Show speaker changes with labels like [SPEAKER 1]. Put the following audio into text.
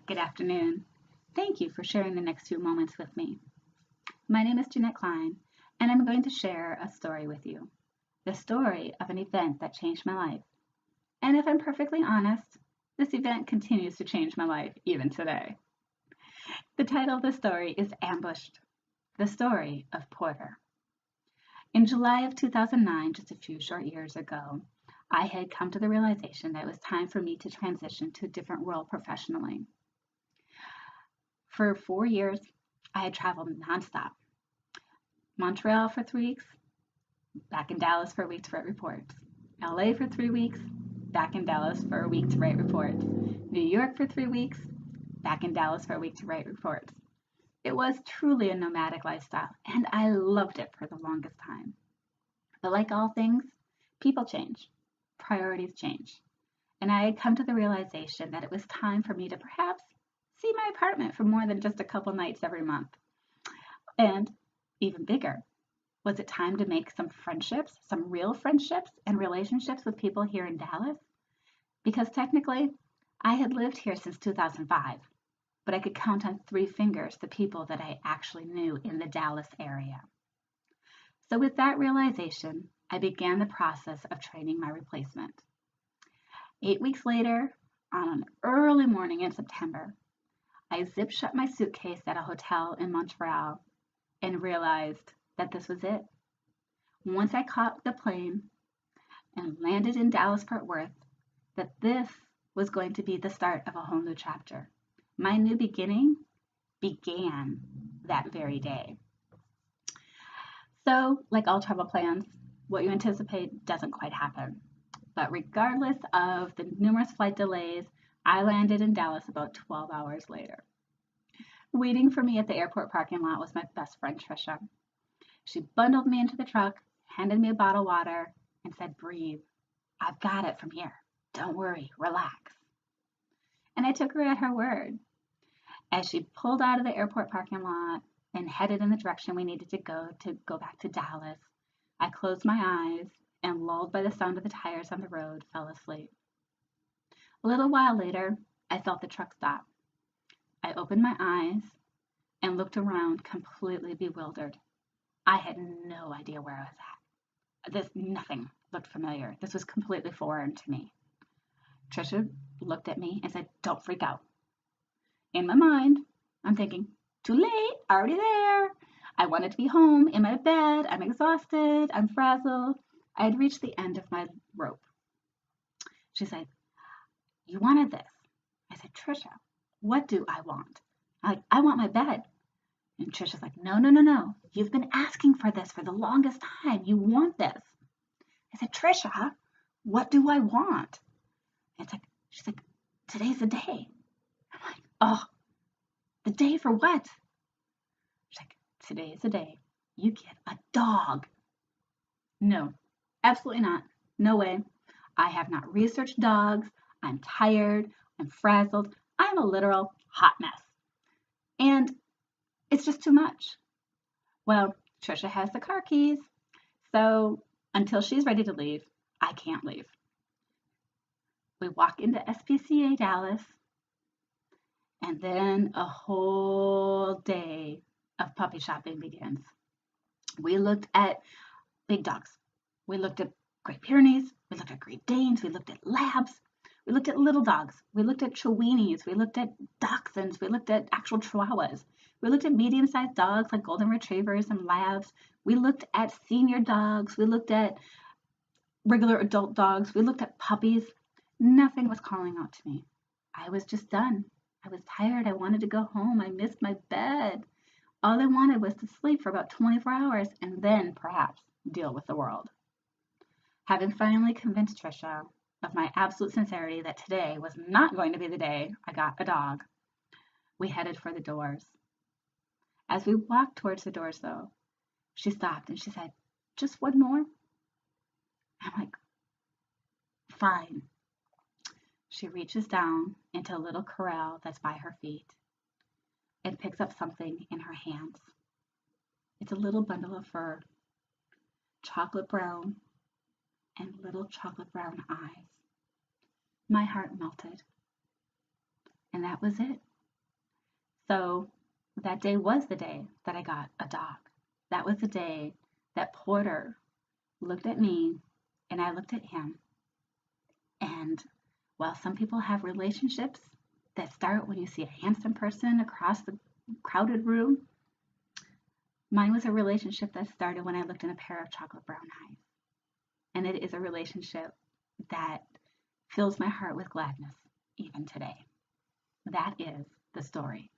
[SPEAKER 1] Good afternoon. Thank you for sharing the next few moments with me. My name is Jeanette Klein, and I'm going to share a story with you. The story of an event that changed my life. And if I'm perfectly honest, this event continues to change my life even today. The title of the story is Ambushed, the story of Porter. In July of 2009, just a few short years ago, I had come to the realization that it was time for me to transition to a different role professionally. For 4 years, I had traveled nonstop. Montreal for 3 weeks, back in Dallas for a week to write reports. LA for 3 weeks, back in Dallas for a week to write reports. New York for 3 weeks, back in Dallas for a week to write reports. It was truly a nomadic lifestyle, and I loved it for the longest time. But like all things, people change, priorities change, and I had come to the realization that it was time for me to perhaps see my apartment for more than just a couple nights every month. And even bigger, was it time to make some friendships, some real friendships and relationships with people here in Dallas? Because technically, I had lived here since 2005, but I could count on 3 fingers the people that I actually knew in the Dallas area. So with that realization, I began the process of training my replacement. 8 weeks later, on an early morning in September, I zipped shut my suitcase at a hotel in Montreal and realized that this was it. Once I caught the plane and landed in Dallas-Fort Worth, that this was going to be the start of a whole new chapter. My new beginning began that very day. So, like all travel plans, what you anticipate doesn't quite happen. But regardless of the numerous flight delays, I landed in Dallas about 12 hours later. Waiting for me at the airport parking lot was my best friend, Trisha. She bundled me into the truck, handed me a bottle of water, and said, "Breathe. I've got it from here. Don't worry, relax." And I took her at her word. As she pulled out of the airport parking lot and headed in the direction we needed to go back to Dallas, I closed my eyes and, lulled by the sound of the tires on the road, fell asleep. A little while later, I felt the truck stop. I opened my eyes and looked around, completely bewildered. I had no idea where I was at. Nothing looked familiar. This was completely foreign to me. Trisha looked at me and said, "Don't freak out." In my mind, I'm thinking, too late, already there. I wanted to be home in my bed. I'm exhausted. I'm frazzled. I had reached the end of my rope. She said, "You wanted this." I said, "Trisha, what do I want?" I want my bed." And Trisha's like, No. You've been asking for this for the longest time. You want this." I said, "Trisha, what do I want?" And she's like, "Today's the day." I'm like, "Oh, the day for what?" She's like, "Today is the day you get a dog." No, absolutely not. No way. I have not researched dogs. I'm tired. I'm frazzled. I'm a literal hot mess. And it's just too much. Well, Trisha has the car keys, so until she's ready to leave, I can't leave. We walk into SPCA Dallas, and then a whole day of puppy shopping begins. We looked at big dogs. We looked at Great Pyrenees. We looked at Great Danes. We looked at Labs. We looked at little dogs. We looked at Chihuahuas. We looked at Dachshunds. We looked at actual Chihuahuas. We looked at medium-sized dogs like Golden Retrievers and Labs. We looked at senior dogs. We looked at regular adult dogs. We looked at puppies. Nothing was calling out to me. I was just done. I was tired. I wanted to go home. I missed my bed. All I wanted was to sleep for about 24 hours and then perhaps deal with the world. Having finally convinced Trisha of my absolute sincerity that today was not going to be the day I got a dog, we headed for the doors. As we walked towards the doors, though, she stopped and she said, "Just one more?" I'm like, "Fine." She reaches down into a little corral that's by her feet and picks up something in her hands. It's a little bundle of fur, chocolate brown, and little chocolate brown eyes. My heart melted. And that was it. So that day was the day that I got a dog. That was the day that Porter looked at me and I looked at him. And while some people have relationships that start when you see a handsome person across the crowded room, mine was a relationship that started when I looked in a pair of chocolate brown eyes. And it is a relationship that fills my heart with gladness even today. That is the story